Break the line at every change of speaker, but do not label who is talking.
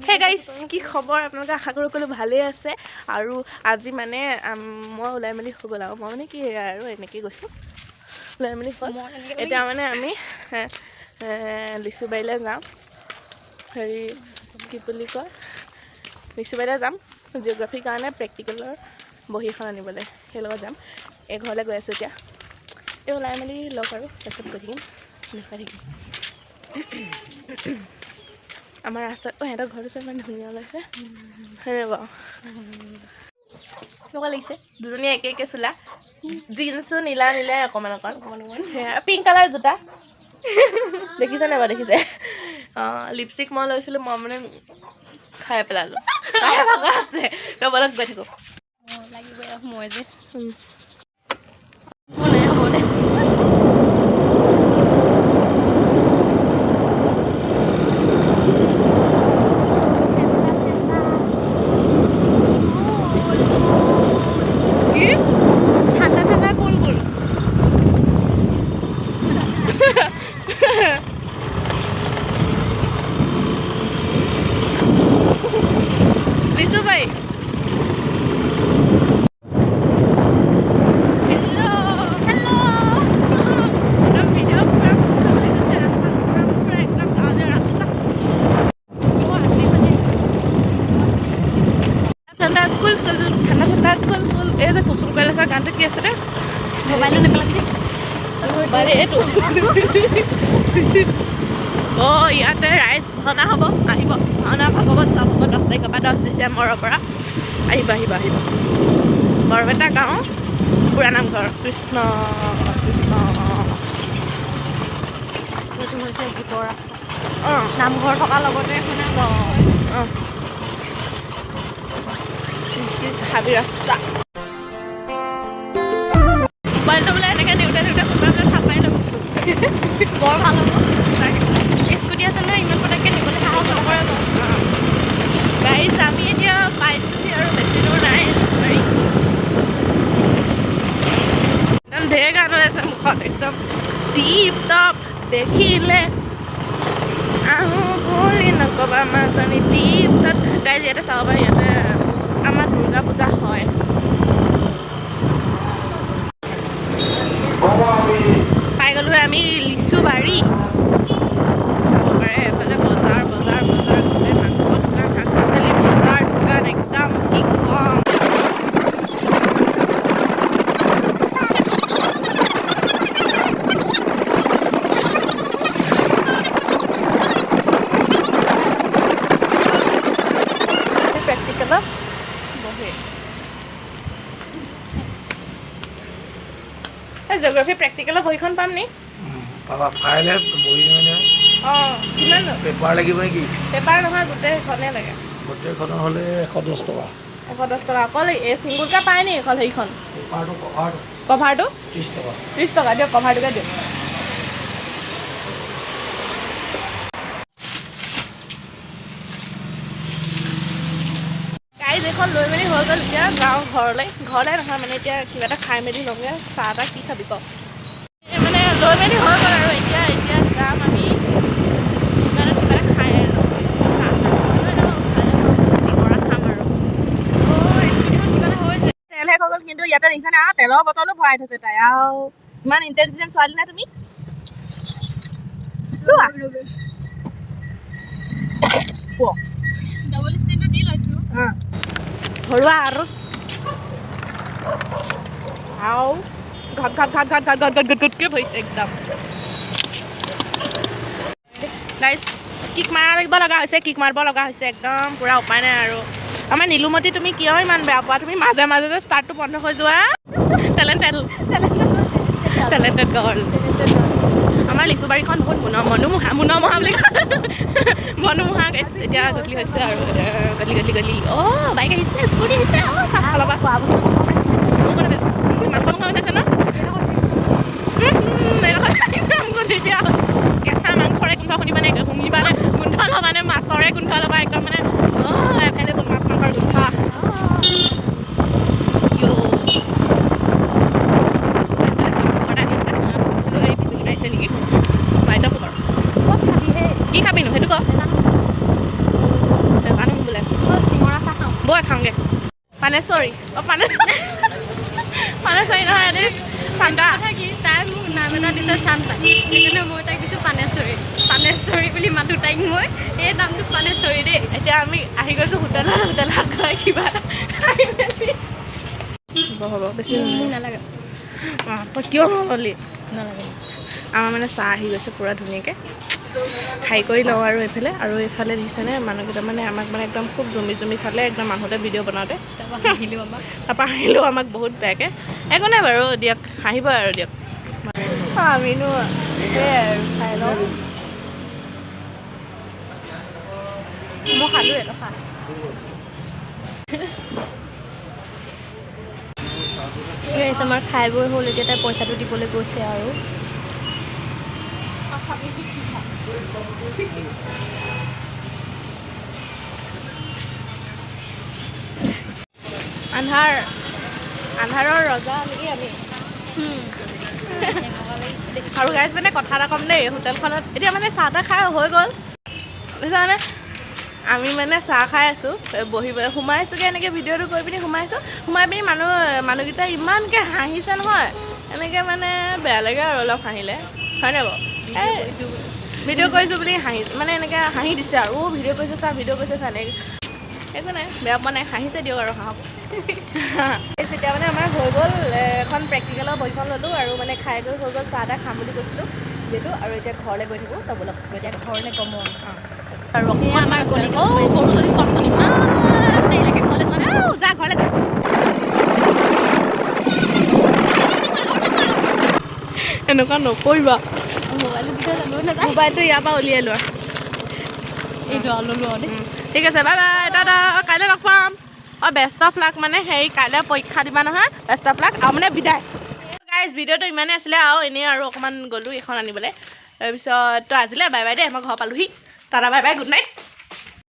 hey guys কি খবৰ আপোনালোকে আশা কৰোঁ সকলো ভালেই আছে আৰু আজি মানে মই ওলাই মেলি হৈ গ'ল আৰু মই মানে কি আৰু এনেকৈ গৈছোঁ ওলাই মেলি হ'ল এতিয়া মানে আমি লিচুবাৰীলৈ যাম হেৰি কি বুলি কয় লিচুবাৰীলৈ যাম জিঅ'গ্ৰাফীৰ কাৰণে প্ৰেক্টিকেলৰ বহীখন আনিবলৈ সেই লগত যাম এই ঘৰলৈ গৈ আছোঁ এতিয়া এই ওলাই মেলি লওক আৰু তাৰপিছত গৈ থাকিম দেখাই থাকিম আমাৰ ৰাস্তাত সিহঁতৰ ঘৰটো চব ইমান ধুনীয়া ওলাইছে হয়নে বাৰু কেনেকুৱা লাগিছে দুজনীয়ে একে একে চোলা জিন্সো নীলা নীলাই অকণমান সেয়া পিংক কালাৰ জোতা দেখিছে নাই বাৰু দেখিছে লিপষ্টিক মই লৈছিলোঁ মই মানে খাই পেলালোঁ খাই ভাগা আছে ৰ'বলক গৈ থাকোঁ
লাগিবই মই যে
গানটো কি আছিলে
মোবাইলটো নেপেলাবি
এইটো অঁ ইয়াতে ৰাইজ ভাওনা হ'ব আহিব ভাওনা ভাগৱত চাব হ'ব 10 তাৰিখৰ পৰা 10 ডিচেম্বৰৰ পৰা আহিব আহিব আহিব বৰপেটা গাঁও বুঢ়া নামঘৰ কৃষ্ণ কৃষ্ণ
এইটো হৈছে গীতৰ
অঁ
নামঘৰ থকাৰ লগতে
অঁ হাবি ৰাস্তা মোবাইলটো বোলে এনেকৈ দেউতা সোমাই বোলে থাপাই ল'বিছোঁ
বৰ ভাল হ'ব স্কুটি আছে নহয় ইমান পটককৈ নিবলৈ সাহস নকৰে বাৰু
গাড়ীত আমি এতিয়া পাইছোঁহি আৰু বেছি দূৰ নাই একদম ঢেৰ গান হৈ আছে মুখত একদম টিপ টপ দেখিলে আহোঁ বুলি নক'বা মাজনী টিপ টপ গাড়ী ইয়াতে চাব পাৰি ইয়াতে আমাৰ দুৰ্গা পূজা হয় পাই গ'লোঁ আমি লিচুবাৰী চাব পাৰে এফালে বজাৰ বজাৰ বজাৰ গোটেই মাংস দোকান শাক পাচলি বজাৰ দোকান একদম কি কম প্ৰেক্টিকেলত বহে জিঅ'গ্ৰাফী প্ৰেক্টিকেলৰ বহীখন পাম নি
পাবা ফাইলে বহি নহয়
অঁ কিমান
পেপাৰ লাগিব নেকি
পেপাৰ নহয় গোটেইখনে লাগে
গোটেইখনৰ হ'লে 110 টকা
110 টকা অকল এই ছিংগুলকৈ পায় নি অকল সেইখন
পেপাৰটো
কভাৰটো
30 টকা
30 টকা দিয়ক কভাৰটোকে দিয়ক গাড়ী এখন লৈ মেলি হৈ গ'ল এতিয়া যাওঁ ঘৰলৈ নহয় মানে এতিয়া কিবা এটা খাই মেলি লওঁগৈ চাহ তাহ কি খাবি কওক মানে লৈ মেলি হৈ গ'ল আৰু এতিয়া যাম আমি কিবা এটা খাই আৰু চিঙৰা খাম আৰু
স্কুটিখন কিবা এটা হৈছে
তেল শেষ হৈ গ'ল কিন্তু ইয়াতে দেখিছা নাই তেলৰ বটলো ভৰাই থৈছে তাই আৰু ইমান ইণ্টেলিজেণ্ট ছোৱালী নাই তুমি
ডাবল ষ্টেণ্ডটো দি লৈছোঁ
ঘৰুৱা আৰু ঘট ঘটকৈ ভৰিছে একদম গাইজ কিক মাৰিব লগা হৈছে একদম পূৰা উপায় নাই আৰু আমাৰ নীলুমতি তুমি কিয় ইমান বেয়া পোৱা তুমি মাজে মাজে যে ষ্টাৰ্টটো বন্ধ হৈ যোৱা টেলেণ্টেড গাৰ্ল আমাৰ লিচুবাৰীখন বহুত মনোমোহা বুলি মনোমোহা গাইছে এতিয়া গধূলি হৈছে আৰু গধূলি অঁ বাইক আহিছে স্কুটি আহিছে অঁ চাহ ল'বা খোৱা বস্তু মাংস উঠাইছে ন কেঁচা মাংসৰে গোন্ধ শুনিবানে গোন্ধ ল'বানে মাছৰে গোন্ধ ল'বা একদম মানে অঁ এভেইলেবল মাছ মাংসৰ গোন্ধ কি খাবিনো সেইটো ক বৈ খাওঁগৈ পানেশ্বৰী পানেশ্বৰী নহয় এইটো চান্তা
কথা কি তাই মোক নাম এটা দিছে চান্তা সেইকাৰণে মই তাইক দিছোঁ পানেশ্বৰী বুলি মাতো তাইক মই এই নামটো পানেশ্বৰী দেই
এতিয়া আমি আহি গৈছোঁ হোটেলত গৈ কিবা হ'ব বেছি
মোক নালাগে
তই কিয় নল'লি
নালাগে
আমাৰ মানে চাহ আহি গৈছে পূৰা ধুনীয়াকৈ খাই কৰি লওঁ আৰু এইফালে দেখিছেনে মানুহকেইটা মানে আমাক মানে একদম খুব জুমি চালে একদম মানুহতে ভিডিঅ' বনাওঁতে তাৰপৰা হাঁহিলেও আমাক বহুত বেয়াকৈ একো নাই বাৰু দিয়ক হাঁহিব আৰু দিয়ক আমিনো সেয়াই আৰু খাই লওঁ
মই খালোঁ এটকা আমাৰ খাই বৈ হ'ল এতিয়া তাই পইচাটো দিবলৈ গৈছে আৰু আন্ধাৰৰ ৰজা নেকি আমি আৰু গাইজ মানে কথা এটা ক'ম দেই হোটেলখনত এতিয়া মানে চাহ তাহ খাই হৈ গ'ল বুজিছানে আমি মানে চাহ খাই আছোঁ বহি সোমাইছোঁগৈ এনেকৈ ভিডিঅ'টো কৰি পিনি সোমাই পিনি মানুহকেইটা ইমানকৈ হাঁহিছে নহয় এনেকৈ মানে বেয়া লাগে আৰু অলপ হাঁহিলে হয়নে বাৰু ভিডিঅ' কৰিছোঁ বুলি মানে এনেকৈ হাঁহি দিছে আৰু ভিডিঅ' কৰিছে চা এনেকৈ একো নাই বেয়া পোৱা নাই হাঁহিছে দিয়ক আৰু হাঁহক তেতিয়া মানে আমাৰ হৈ গ'ল এখন প্ৰেক্টিকেলৰ বহীখন ল'লোঁ আৰু মানে খাই গৈ হৈ গ'ল চাহ তাহ খাম বুলি কৈছিলোঁ যিহেতু আৰু এতিয়া ঘৰলৈ গৈ থাকোঁ তব লগ এতিয়া ঘৰলৈ কম আৰু আমাৰ গৰুজনী চোৱাচোন ইমান দেৰিলৈকে ঘৰলৈ যোৱা নাই যা ঘৰলৈ যা এনেকুৱা নকৰিবা মোবাইলটো ইয়াৰ পৰা উলিয়াই লোৱা এইটো ল'লোঁ আৰু দেই ঠিক আছে বাই বাই দাদা কাইলৈ লগ পাম বেষ্ট অফ লাক মানে হেৰি কাইলৈ পৰীক্ষা দিবা নহয় বেষ্ট অফ লাক আৰু মানে বিদায় গাইজ ভিডিঅ'টো ইমানেই আছিলে আৰু এনেই আৰু অকণমান গ'লোঁ এইখন আনিবলৈ তাৰপিছত তো আজিলৈ বাই বাই দেই মই ঘৰ পালোহি দাদা বাই বাই গুড নাইট